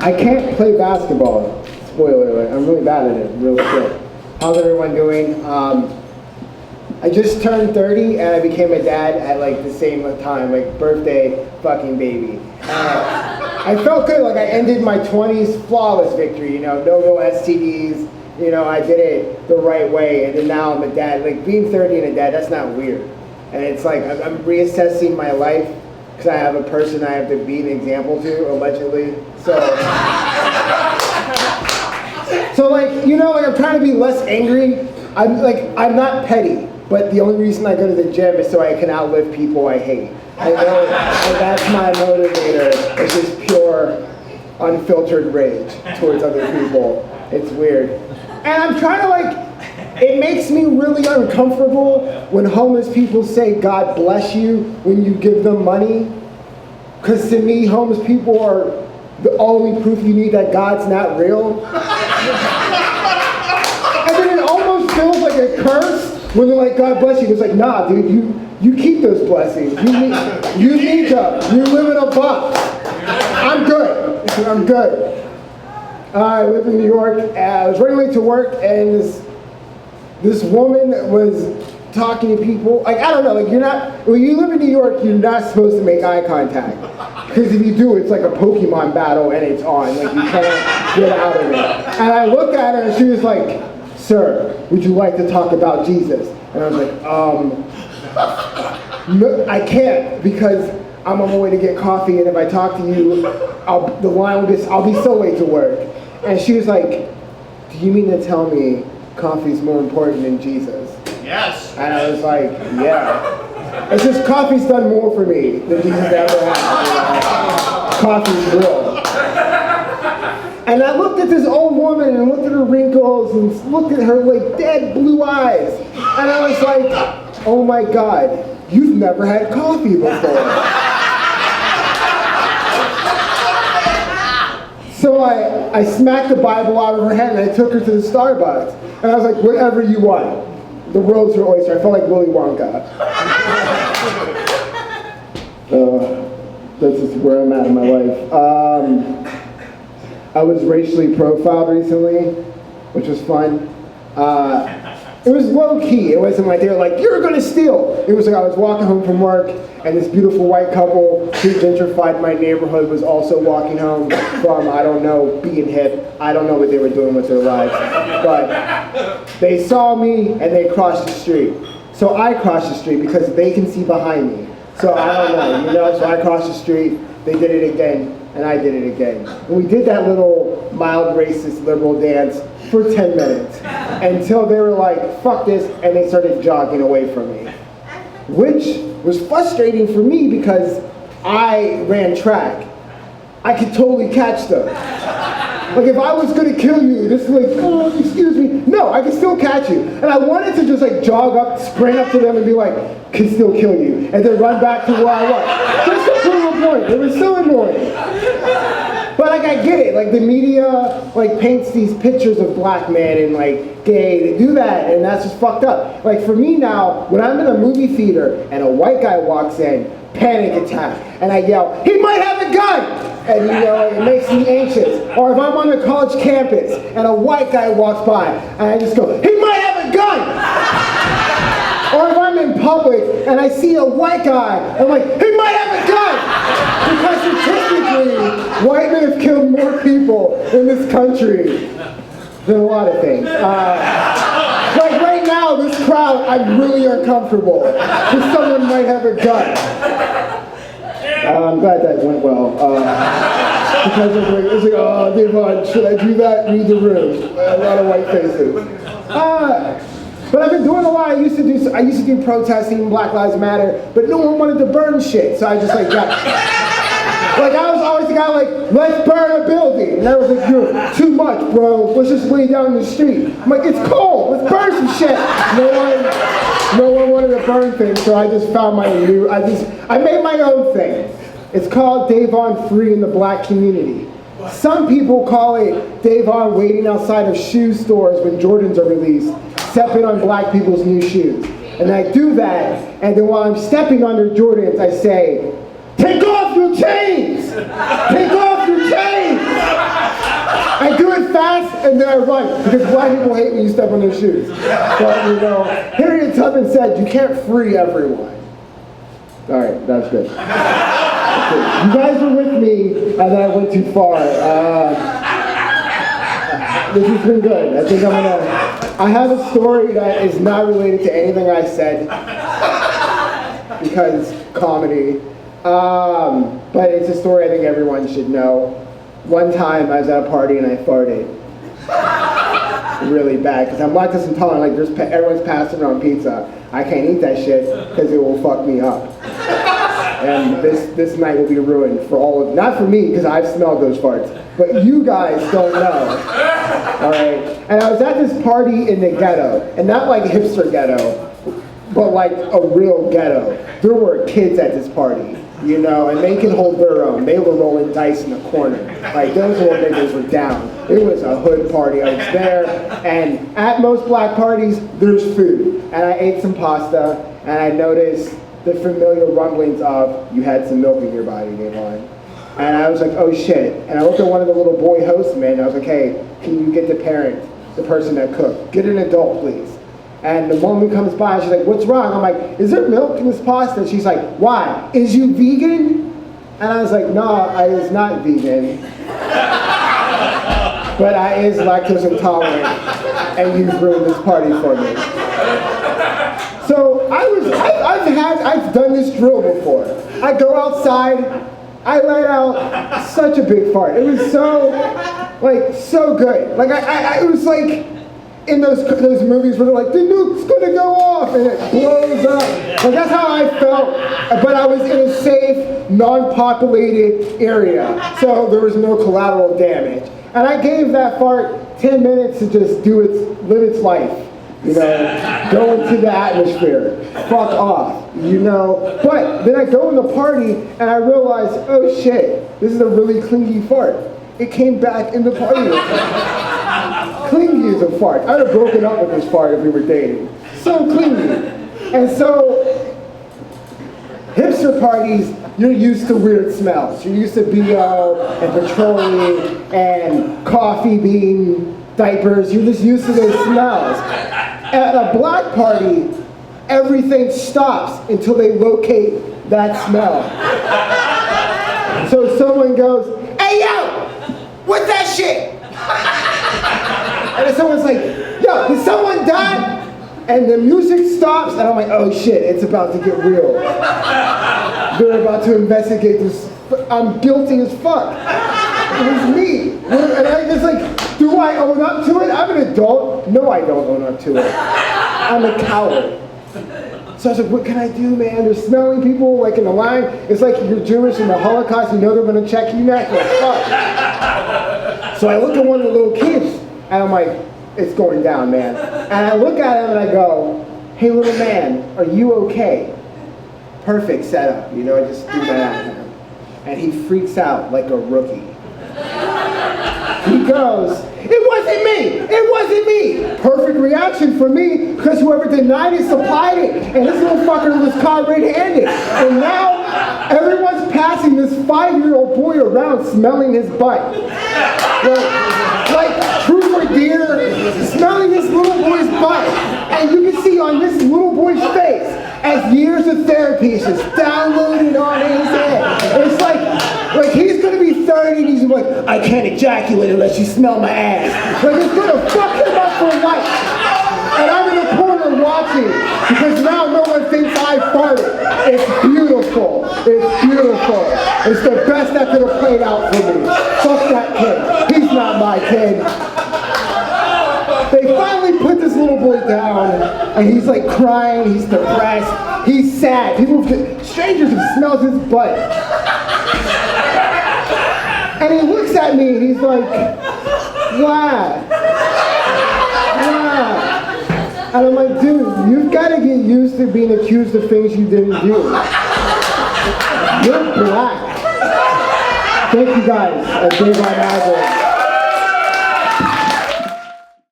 I can't play basketball. Spoiler alert. I'm really bad at it. Real shit. How's everyone doing? I just turned 30 and I became a dad at like the same time, like birthday fucking baby. I felt good, like I ended my 20s flawless victory, you know, no STDs, you know, I did it the right way, and then now I'm a dad. Like being 30 and a dad, that's not weird. And it's like I'm reassessing my life because I have a person I have to be an example to, allegedly. So like, you know, like I'm trying to be less angry. I'm not petty. But the only reason I go to the gym is so I can outlive people I hate. And that's my motivator. It's just pure, unfiltered rage towards other people. It's weird. And I'm trying to like, it makes me really uncomfortable when homeless people say God bless you when you give them money. Because to me, homeless people are the only proof you need that God's not real. And then it almost feels like a curse. When they're like, God bless you, it's like, nah, dude, you keep those blessings. You need them. You live in a box. I'm good. I live in New York. I was running late to work, and this woman was talking to people. Like, I don't know, like when you live in New York, you're not supposed to make eye contact. Because if you do, it's like a Pokemon battle, and it's on. Like, you can't get out of it. And I looked at her, and she was like, sir, would you like to talk about Jesus? And I was like, no, I can't because I'm on my way to get coffee, and if I talk to you, I'll be so late to work. And she was like, do you mean to tell me coffee's more important than Jesus? Yes. And I was like, yeah. It's just coffee's done more for me than Jesus ever has. Coffee's real. And I looked at this old woman and looked at her wrinkles and looked at her like dead blue eyes. And I was like, oh my God, you've never had coffee before. So I smacked the Bible out of her hand and I took her to the Starbucks. And I was like, whatever you want. The road's your oyster. I felt like Willy Wonka. That's just where I'm at in my life. I was racially profiled recently, which was fun. It was low-key. It wasn't like they were like, you're gonna steal. It was like I was walking home from work, and this beautiful white couple who gentrified my neighborhood was also walking home from, I don't know, being hip. I don't know what they were doing with their lives. But they saw me, and they crossed the street. So I crossed the street because they can see behind me. So I don't know, you know? So I crossed the street, they did it again. And I did it again. And we did that little mild racist liberal dance for 10 minutes until they were like, fuck this, and they started jogging away from me. Which was frustrating for me because I ran track. I could totally catch them. Like if I was gonna kill you, this is like, oh, excuse me. No, I can still catch you. And I wanted to just like jog up, sprint up to them and be like, can still kill you. And then run back to where I was. Just to prove a point. It was so annoying. But like I get it, like the media like paints these pictures of black men and like gay, they do that and that's just fucked up. Like for me now, when I'm in a movie theater and a white guy walks in, panic attack, and I yell, he might have a gun! And you know, it makes me anxious. Or if I'm on a college campus and a white guy walks by, and I just go, he might have a gun! Or if I'm in public and I see a white guy, I'm like, he might have a gun! Because statistically, white men have killed more people in this country than a lot of things. Like right now, this crowd, I'm really uncomfortable because someone might have a gun. I'm glad that went well. Because it's like, oh, Davon, should I do that? Read the room. A lot of white faces. But I've been doing a lot. I used to do protesting, Black Lives Matter, but no one wanted to burn shit, so I just like got. Like I was always the guy like, let's burn a building, and I was like, you're too much, bro. Let's just lay down the street. I'm like, it's cold. Let's burn some shit. No one wanted to burn things, so I just found my new. I made my own thing. It's called Davon Free in the Black Community. Some people call it Davon waiting outside of shoe stores when Jordans are released, stepping on black people's new shoes. And I do that, and then while I'm stepping on their Jordans, I say, take off your chains! Take off your chains! and then I run, because black people hate when you step on their shoes. But, you know, Harriet Tubman said, you can't free everyone. All right, that's good. Okay. You guys were with me, and then I went too far. This has been good. I think I have a story that is not related to anything I said, because comedy. But it's a story I think everyone should know. One time I was at a party and I farted really bad, because I'm lactose intolerant. Like, everyone's passing around pizza. I can't eat that shit because it will fuck me up. And this night will be ruined for all of, not for me, because I've smelled those farts, but you guys don't know. All right. And I was at this party in the ghetto, and not like hipster ghetto, but like a real ghetto. There were kids at this party, you know, and they could hold their own. They were rolling dice in the corner. Like, those little niggas were down. It was a hood party. I was there, and at most black parties, there's food. And I ate some pasta, and I noticed the familiar rumblings of, you had some milk in your body, Davon. And I was like, oh shit. And I looked at one of the little boy hosts, man, and I was like, hey, can you get the parent, the person that cooked? Get an adult, please. And the woman comes by, she's like, what's wrong? I'm like, is there milk in this pasta? She's like, why? Is you vegan? And I was like, no, I is not vegan. But I is lactose intolerant, and you've ruined this party for me. So I've done this drill before. I go outside, I let out such a big fart. It was so good. Like, it was like in those movies where they're like, the nuke's gonna go off, and it blows up. Like, that's how I felt, but I was in a safe, non-populated area, so there was no collateral damage. And I gave that fart 10 minutes to just live its life. You know, go into the atmosphere, fuck off, you know. But then I go in the party and I realize, oh shit, this is a really clingy fart. It came back in the party. Clingy is a fart. I'd have broken up with this fart if we were dating. So clingy. And so, hipster parties, you're used to weird smells. You're used to BO and petroleum and coffee bean diapers. You're just used to those smells. At a black party, everything stops until they locate that smell. So someone goes, hey yo, what's that shit? And then someone's like, yo, did someone die? And the music stops, and I'm like, oh shit, it's about to get real. They're about to investigate this. I'm guilty as fuck. It was me. And I was like, do I own up to it? I'm an adult. No, I don't own up to it. I'm a coward. So I was like, what can I do, man? They're smelling people like in the line. It's like you're Jewish in the Holocaust, you know they're gonna check you next. Like, fuck. So I look at one of the little kids, and I'm like, it's going down, man. And I look at him and I go, hey little man, are you okay? Perfect setup, you know, I just do that at him. And he freaks out like a rookie. He goes, it wasn't me! It wasn't me! Perfect reaction for me, because whoever denied it supplied it. And this little fucker was caught red-handed. And now, everyone's passing this 5-year-old boy around smelling his butt. Like truth or dare, smelling this little boy's butt. And you can see on this little boy's face, as years of therapy is just downloaded on his head. It's like he's gonna be 30 and he's like, I can't ejaculate unless you smell my ass. Like, it's gonna fuck him up for life. And I'm in the corner watching, because now no one thinks I farted. It's beautiful. It's beautiful. It's the best that could have played out for me. Fuck that kid. He's not my kid. They finally put this little boy down, and he's like crying, he's depressed, he's sad. Strangers have smelled his butt. And he looks at me and he's like, why? Why? And I'm like, dude, you've got to get used to being accused of things you didn't do. You're black. Thank you guys. Davon Magwood.